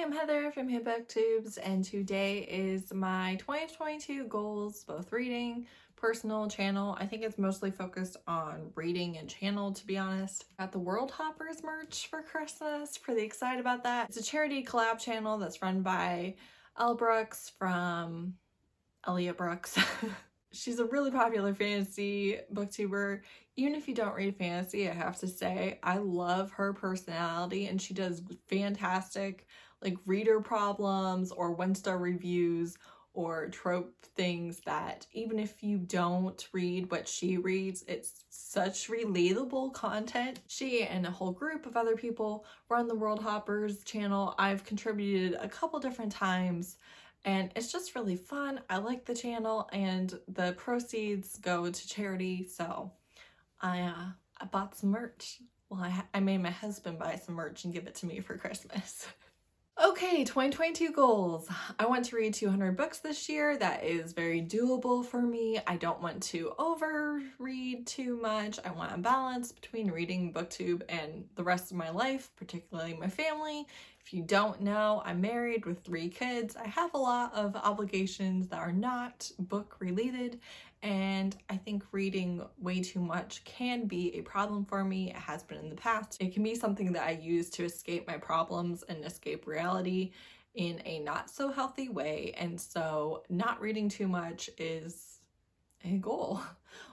I'm Heather from booktubes, and today is my 2022 goals, both reading, personal, channel. I think it's mostly focused on reading and channel, to be honest. Got the World Hoppers merch for Christmas, pretty excited about that. It's a charity collab channel that's run by Elle Brooks from Elliot Brooks. She's a really popular fantasy booktuber. Even if you don't read fantasy, I have to say, I love her personality, and she does fantastic like reader problems or one-star reviews or trope things that even if you don't read what she reads, it's such relatable content. She and a whole group of other people run the World Hoppers channel. I've contributed a couple different times, and it's just really fun. I like the channel, and the proceeds go to charity, so I bought some merch. Well, I made my husband buy some merch and give it to me for Christmas. Okay, 2022 goals. I want to read 200 books this year. That is very doable for me. I don't want to overread too much. I want a balance between reading, booktube, and the rest of my life, particularly my family. If you don't know, I'm married with 3 kids. I have a lot of obligations that are not book related, and I think reading way too much can be a problem for me. It has been in the past. It can be something that I use to escape my problems and escape reality in a not so healthy way, and so not reading too much is a goal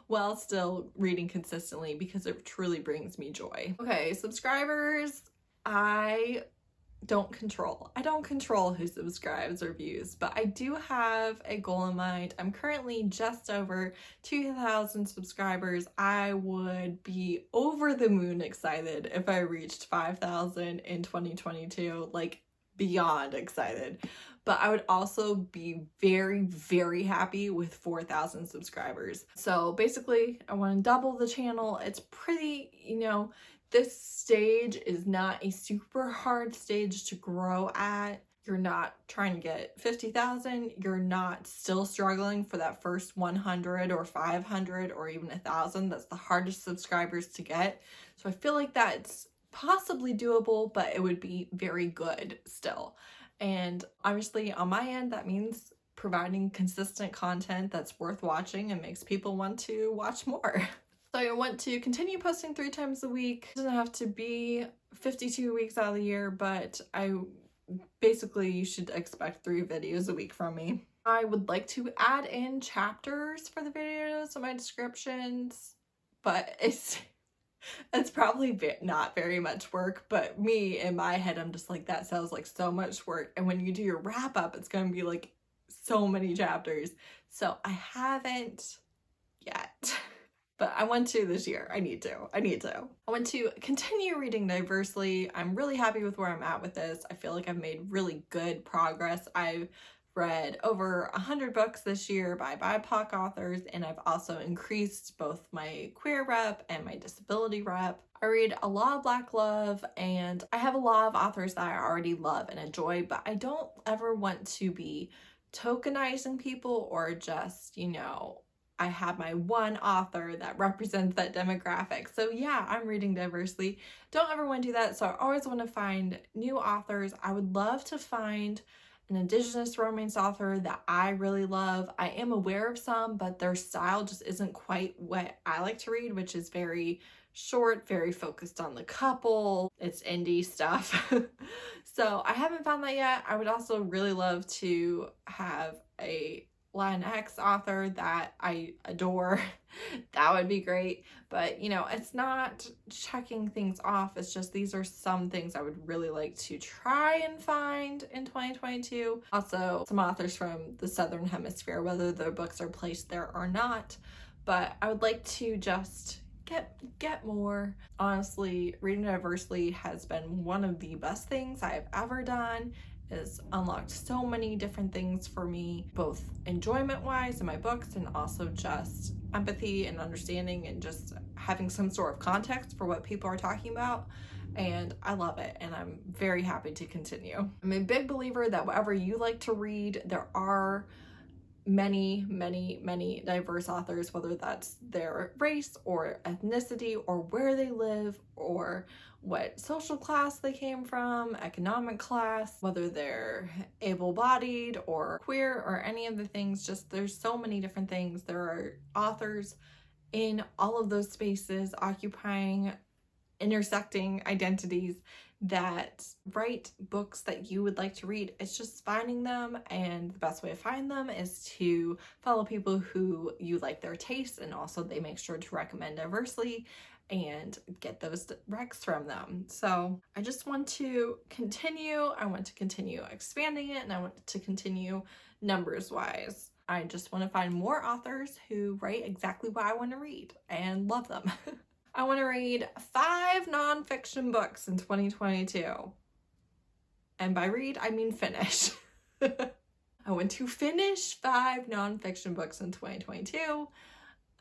while still reading consistently because it truly brings me joy. Okay, subscribers, I don't control who subscribes or views, but I do have a goal in mind. I'm currently just over 2,000 subscribers. I would be over the moon excited if I reached 5,000 in 2022, like beyond excited. But I would also be very, very happy with 4,000 subscribers. So basically, I want to double the channel. It's pretty, this stage is not a super hard stage to grow at. You're not trying to get 50,000. You're not still struggling for that first 100 or 500 or even 1,000. That's the hardest subscribers to get. So I feel like that's possibly doable, but it would be very good still. And obviously on my end, that means providing consistent content that's worth watching and makes people want to watch more. So I want to continue posting 3 times a week. It doesn't have to be 52 weeks out of the year, but you should expect 3 videos a week from me. I would like to add in chapters for the videos in my descriptions, but it's probably not very much work, but me, in my head, I'm just like, that sounds like so much work. And when you do your wrap up, it's gonna be like so many chapters. So I haven't yet. But I want to this year. I need to. I want to continue reading diversely. I'm really happy with where I'm at with this. I feel like I've made really good progress. I've read over 100 books this year by BIPOC authors, and I've also increased both my queer rep and my disability rep. I read a lot of Black love, and I have a lot of authors that I already love and enjoy, but I don't ever want to be tokenizing people or just, I have my one author that represents that demographic. So yeah, I'm reading diversely. Don't ever want to do that. So I always want to find new authors. I would love to find an Indigenous romance author that I really love. I am aware of some, but their style just isn't quite what I like to read, which is very short, very focused on the couple. It's indie stuff. So I haven't found that yet. I would also really love to have a Latinx author that I adore. That would be great. But it's not checking things off. It's just these are some things I would really like to try and find in 2022. Also, some authors from the Southern Hemisphere, whether their books are placed there or not. But I would like to just get more. Honestly, reading diversely has been one of the best things I've ever done. Has unlocked so many different things for me, both enjoyment-wise in my books and also just empathy and understanding and just having some sort of context for what people are talking about. And I love it, and I'm very happy to continue. I'm a big believer that whatever you like to read, there are many, many, many diverse authors, whether that's their race or ethnicity or where they live or what social class they came from, economic class, whether they're able-bodied or queer or any of the things. Just there's so many different things. There are authors in all of those spaces occupying intersecting identities that write books that you would like to read. It's just finding them, and the best way to find them is to follow people who you like their tastes, and also they make sure to recommend diversely and get those recs from them. So I just want to continue. I want to continue expanding it, and I want to continue numbers wise. I just want to find more authors who write exactly what I want to read and love them. I want to read 5 nonfiction books in 2022. And by read, I mean finish. I want to finish 5 nonfiction books in 2022.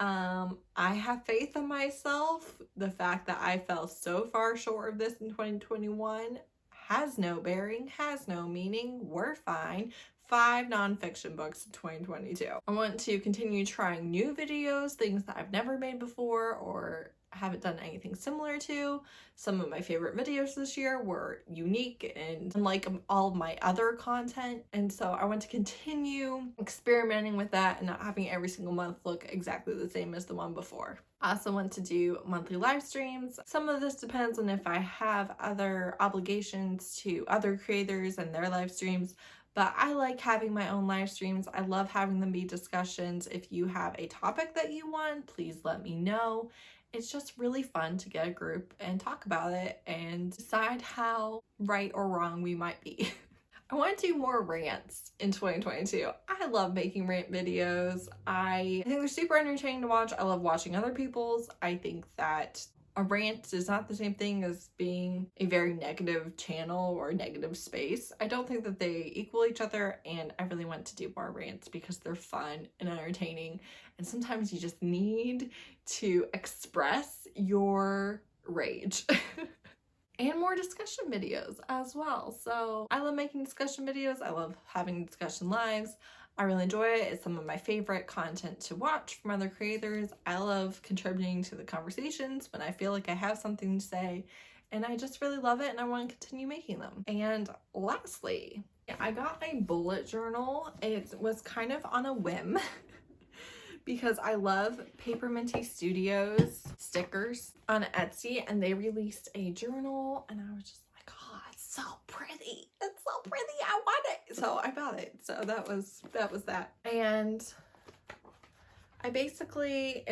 I have faith in myself. The fact that I fell so far short of this in 2021 has no bearing, has no meaning. We're fine. 5 nonfiction books in 2022. I want to continue trying new videos, things that I've never made before or haven't done anything similar to. Some of my favorite videos this year were unique and unlike all of my other content, and so I want to continue experimenting with that and not having every single month look exactly the same as the one before. I also want to do monthly live streams. Some of this depends on if I have other obligations to other creators and their live streams, but I like having my own live streams. I love having them be discussions. If you have a topic that you want, please let me know. It's just really fun to get a group and talk about it and decide how right or wrong we might be. I want to do more rants in 2022. I love making rant videos. I think they're super entertaining to watch. I love watching other people's. I think that a rant is not the same thing as being a very negative channel or negative space. I don't think that they equal each other, and I really want to do more rants because they're fun and entertaining, and sometimes you just need to express your rage. And more discussion videos as well. So I love making discussion videos. I love having discussion lives. I really enjoy it. It's some of my favorite content to watch from other creators. I love contributing to the conversations when I feel like I have something to say, and I just really love it, and I want to continue making them. And lastly, I got a bullet journal. It was kind of on a whim because I love Paper Minty Studios stickers on Etsy, and they released a journal, and I was just like, oh, it's so pretty. It's so pretty. I want it. So I bought it. So that was that. And I basically,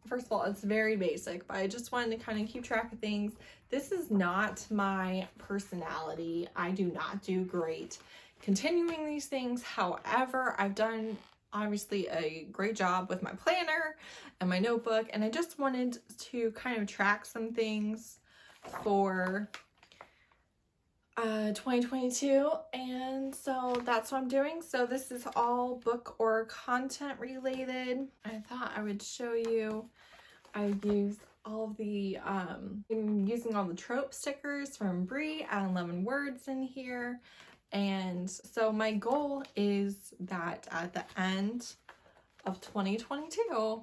first of all, it's very basic, but I just wanted to kind of keep track of things. This is not my personality. I do not do great continuing these things. However, I've done obviously a great job with my planner and my notebook, and I just wanted to kind of track some things for 2022, and so that's what I'm doing. So this is all book or content related. I thought I would show you. I used all of the I'm using all the trope stickers from Brie and 11 words in here. And so my goal is that at the end of 2022,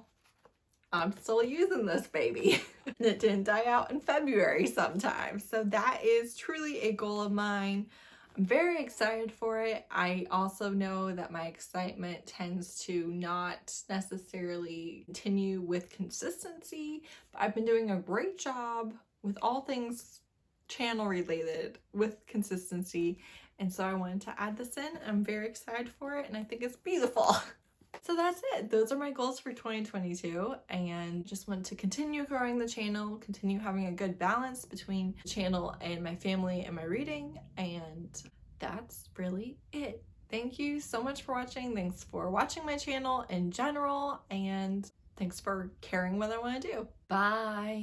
I'm still using this baby. And it didn't die out in February sometime. So that is truly a goal of mine. I'm very excited for it. I also know that my excitement tends to not necessarily continue with consistency, but I've been doing a great job with all things channel related with consistency. And so I wanted to add this in. I'm very excited for it, and I think it's beautiful. So that's it. Those are my goals for 2022, and just want to continue growing the channel, continue having a good balance between the channel and my family and my reading, and that's really it. Thank you so much for watching. Thanks for watching my channel in general, and thanks for caring what I want to do. Bye!